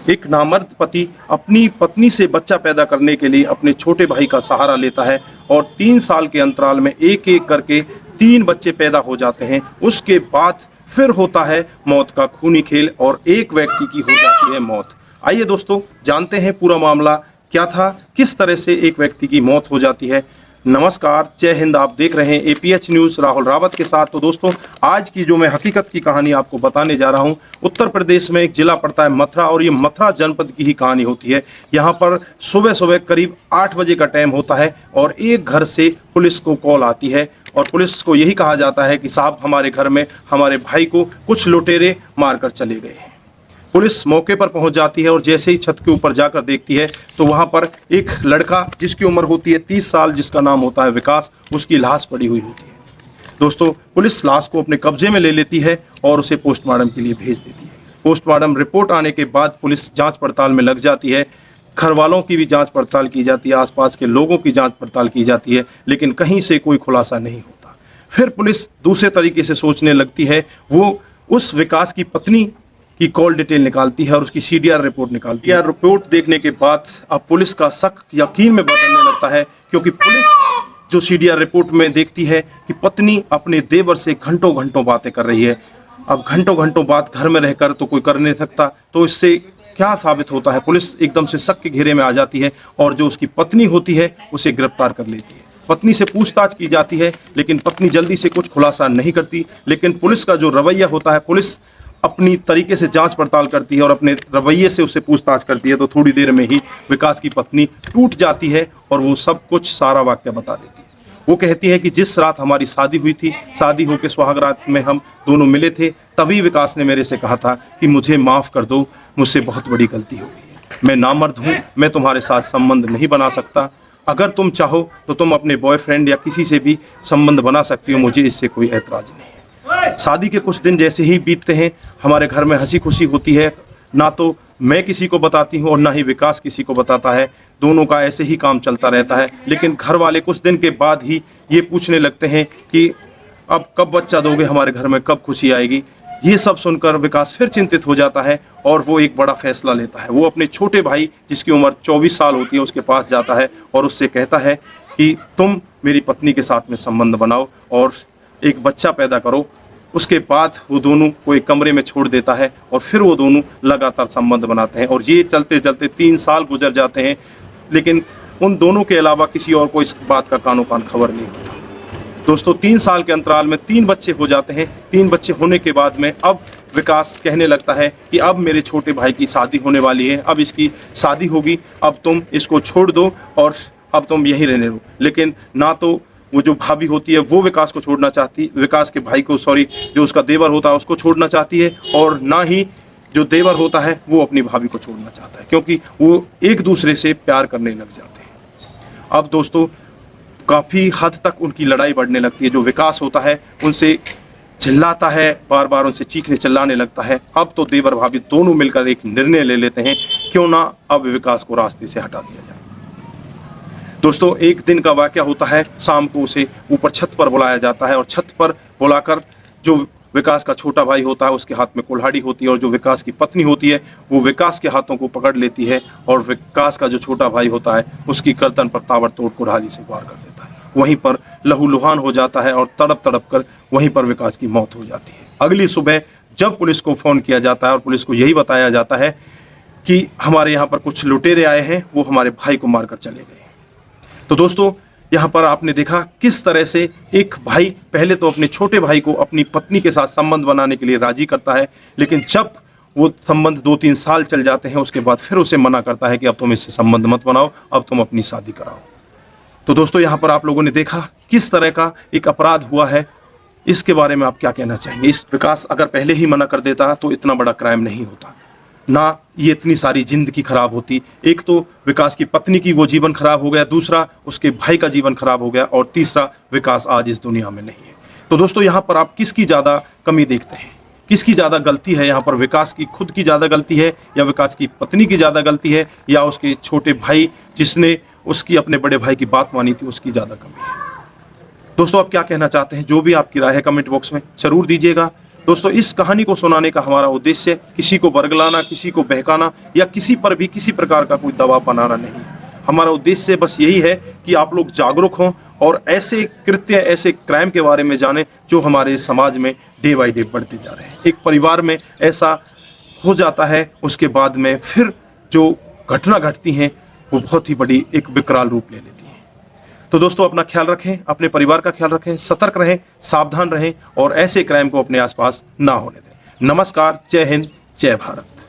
एक नामर्द पति अपनी पत्नी से बच्चा पैदा करने के लिए अपने छोटे भाई का सहारा लेता है और 3 साल के अंतराल में एक एक करके 3 बच्चे पैदा हो जाते हैं। उसके बाद फिर होता है मौत का खूनी खेल और एक व्यक्ति की हो जाती है मौत। आइए दोस्तों जानते हैं पूरा मामला क्या था, किस तरह से एक व्यक्ति की मौत हो जाती है। नमस्कार, जय हिंद। आप देख रहे हैं एपीएच न्यूज़ राहुल रावत के साथ। तो दोस्तों आज की जो मैं हकीकत की कहानी आपको बताने जा रहा हूं, उत्तर प्रदेश में एक जिला पड़ता है मथुरा और ये मथुरा जनपद की ही कहानी होती है। यहां पर सुबह सुबह करीब 8 बजे का टाइम होता है और एक घर से पुलिस को कॉल आती है और पुलिस को यही कहा जाता है कि साहब हमारे घर में हमारे भाई को कुछ लुटेरे मारकर चले गए। पुलिस मौके पर पहुंच जाती है और जैसे ही छत के ऊपर जाकर देखती है तो वहां पर एक लड़का जिसकी उम्र होती है 30 साल, जिसका नाम होता है विकास, उसकी लाश पड़ी हुई होती है। दोस्तों पुलिस लाश को अपने कब्जे में ले लेती है और उसे पोस्टमार्टम के लिए भेज देती है। पोस्टमार्टम रिपोर्ट आने के बाद पुलिस जांच पड़ताल में लग जाती है। घर वालों की भी जांच पड़ताल की जाती है, आसपास के लोगों की जांच पड़ताल की जाती है, लेकिन कहीं से कोई खुलासा नहीं होता। फिर पुलिस दूसरे तरीके से सोचने लगती है। वो उस विकास की पत्नी की कॉल डिटेल निकालती है और उसकी सीडीआर रिपोर्ट निकालती है। रिपोर्ट देखने के बाद अब पुलिस का शक यकीन में बदलने लगता है, क्योंकि पुलिस जो सीडीआर रिपोर्ट में देखती है कि पत्नी अपने देवर से घंटों घंटों बातें कर रही है। अब घंटों घंटों बात घर में रहकर तो कोई कर नहीं सकता, तो इससे क्या साबित होता है, पुलिस एकदम से शक के घेरे में आ जाती है और जो उसकी पत्नी होती है उसे गिरफ्तार कर लेती है। पत्नी से पूछताछ की जाती है, लेकिन पत्नी जल्दी से कुछ खुलासा नहीं करती। लेकिन पुलिस का जो रवैया होता है, पुलिस अपनी तरीके से जांच पड़ताल करती है और अपने रवैये से उससे पूछताछ करती है। तो थोड़ी देर में ही विकास की पत्नी टूट जाती है और वो सब कुछ सारा वाकया बता देती है। वो कहती है कि जिस रात हमारी शादी हुई थी, शादी होकर सुहाग रात में हम दोनों मिले थे, तभी विकास ने मेरे से कहा था कि मुझे माफ़ कर दो, मुझसे बहुत बड़ी गलती हो गई है, मैं नामर्द हूँ, मैं तुम्हारे साथ संबंध नहीं बना सकता। अगर तुम चाहो तो तुम अपने बॉयफ्रेंड या किसी से भी संबंध बना सकती हो, मुझे इससे कोई ऐतराज़ नहीं है। शादी के कुछ दिन जैसे ही बीतते हैं, हमारे घर में हंसी खुशी होती है। ना तो मैं किसी को बताती हूँ और ना ही विकास किसी को बताता है। दोनों का ऐसे ही काम चलता रहता है। लेकिन घर वाले कुछ दिन के बाद ही ये पूछने लगते हैं कि अब कब बच्चा दोगे, हमारे घर में कब खुशी आएगी। ये सब सुनकर विकास फिर चिंतित हो जाता है और वो एक बड़ा फैसला लेता है। वो अपने छोटे भाई जिसकी उम्र 24 साल होती है उसके पास जाता है और उससे कहता है कि तुम मेरी पत्नी के साथ में संबंध बनाओ और एक बच्चा पैदा करो। उसके बाद वो दोनों को एक कमरे में छोड़ देता है और फिर वो दोनों लगातार संबंध बनाते हैं और ये चलते चलते 3 साल गुजर जाते हैं। लेकिन उन दोनों के अलावा किसी और को इस बात का कानो कान खबर नहीं होता। दोस्तों 3 साल के अंतराल में 3 बच्चे हो जाते हैं। 3 बच्चे होने के बाद में अब विकास कहने लगता है कि अब मेरे छोटे भाई की शादी होने वाली है, अब इसकी शादी होगी, अब तुम इसको छोड़ दो और अब तुम यहीं रहने दो। लेकिन ना तो वो जो भाभी होती है वो विकास को छोड़ना चाहती, विकास के भाई को जो उसका देवर होता है उसको छोड़ना चाहती है, और ना ही जो देवर होता है वो अपनी भाभी को छोड़ना चाहता है, क्योंकि वो एक दूसरे से प्यार करने लग जाते हैं। अब दोस्तों काफ़ी हद तक उनकी लड़ाई बढ़ने लगती है। जो विकास होता है उनसे चिल्लाता है, बार बार उनसे चीखने चिल्लाने लगता है। अब तो देवर भाभी दोनों मिलकर एक निर्णय ले लेते हैं, क्यों ना अब विकास को रास्ते से हटा दिया जाए। दोस्तों एक दिन का वाकया होता है, शाम को उसे ऊपर छत पर बुलाया जाता है और छत पर बुलाकर जो विकास का छोटा भाई होता है उसके हाथ में कुल्हाड़ी होती है और जो विकास की पत्नी होती है वो विकास के हाथों को पकड़ लेती है और विकास का जो छोटा भाई होता है उसकी गर्दन पर ताबड़तोड़ कुल्हाड़ी से वार कर देता है। वहीं पर लहूलुहान हो जाता है और तड़प तड़प कर वहीं पर विकास की मौत हो जाती है। अगली सुबह जब पुलिस को फ़ोन किया जाता है और पुलिस को यही बताया जाता है कि हमारे यहाँ पर कुछ लुटेरे आए हैं, वो हमारे भाई को मारकर चले गए। तो दोस्तों यहाँ पर आपने देखा किस तरह से एक भाई पहले तो अपने छोटे भाई को अपनी पत्नी के साथ संबंध बनाने के लिए राजी करता है, लेकिन जब वो संबंध 2-3 साल चल जाते हैं उसके बाद फिर उसे मना करता है कि अब तुम इससे संबंध मत बनाओ, अब तुम अपनी शादी कराओ। तो दोस्तों यहाँ पर आप लोगों ने देखा किस तरह का एक अपराध हुआ है। इसके बारे में आप क्या कहना चाहेंगे? इस विकास अगर पहले ही मना कर देता तो इतना बड़ा क्राइम नहीं होता, ना ये इतनी सारी जिंदगी खराब होती। एक तो विकास की पत्नी की वो जीवन खराब हो गया, दूसरा उसके भाई का जीवन खराब हो गया, और तीसरा विकास आज इस दुनिया में नहीं है। तो दोस्तों यहाँ पर आप किसकी ज़्यादा कमी देखते हैं, किसकी ज़्यादा गलती है? यहाँ पर विकास की खुद की ज़्यादा गलती है, या विकास की पत्नी की ज़्यादा गलती है, या उसके छोटे भाई जिसने उसकी अपने बड़े भाई की बात मानी थी उसकी ज़्यादा कमी है? दोस्तों आप क्या कहना चाहते हैं? जो भी आपकी राय है कमेंट बॉक्स में ज़रूर दीजिएगा। दोस्तों, इस कहानी को सुनाने का हमारा उद्देश्य किसी को बरगलाना, किसी को बहकाना या किसी पर भी किसी प्रकार का कोई दबाव बनाना नहीं है। हमारा उद्देश्य बस यही है कि आप लोग जागरूक हों और ऐसे कृत्य, ऐसे क्राइम के बारे में जानें जो हमारे समाज में डे बाय डे बढ़ते जा रहे हैं। एक परिवार में ऐसा हो जाता है, उसके बाद में फिर जो घटना घटती हैं वो बहुत ही बड़ी एक विकराल रूप ले लेती हैं। तो दोस्तों, अपना ख्याल रखें, अपने परिवार का ख्याल रखें, सतर्क रहें, सावधान रहें और ऐसे क्राइम को अपने आसपास ना होने दें। नमस्कार, जय हिंद, जय भारत।